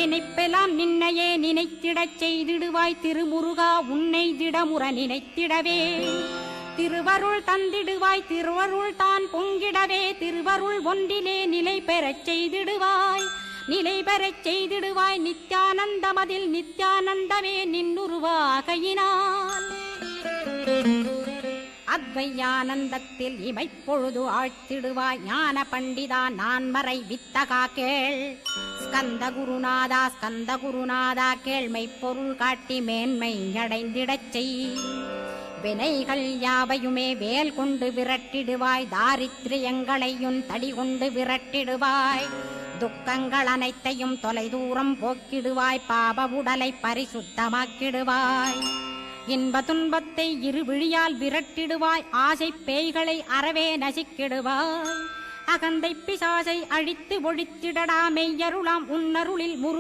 நினைப்பெல்லாம் நின்னையே நினைத்திடச் செய்திடுவாய் திருமுருகா உன்னை திடமுற நினைத்திடவே திருவருள் தந்திடுவாய் திருவருள் தான் பொங்கிடவே திருவருள் ஒன்றிலே நிலை பெறச் செய்திடுவாய் நிலை பெறச் செய்திடுவாய் நித்யானந்தமதில் நித்யானந்தமே நின்னுருவாகையினால் அத்வையானந்தத்தில் இமைப்பொழுது ஆழ்த்திடுவாய் ஞான பண்டிதா நான்மறை வித்தகா கேள் ஸ்கந்த குருநாதா கேள்மை பொருள் காட்டி மேன்மை அடைந்திடச் செய் வினைகள் யாவையுமே வேல் கொண்டு விரட்டிடுவாய் தாரித்ரியங்களையும் தடி கொண்டு விரட்டிடுவாய் துக்கங்கள் அனைத்தையும் தொலைதூரம் போக்கிடுவாய் பாப உடலை பரிசுத்தமாக்கிடுவாய் இன்ப துன்பத்தை இருவிழியால் விரட்டிடுவாய் ஆசை பேய்களை அறவே நசிக்கிடுவாய் அகந்தை பிசாசை அழித்து ஒழித்திடடா மெய்யருளாம் உன்னருளில் முரு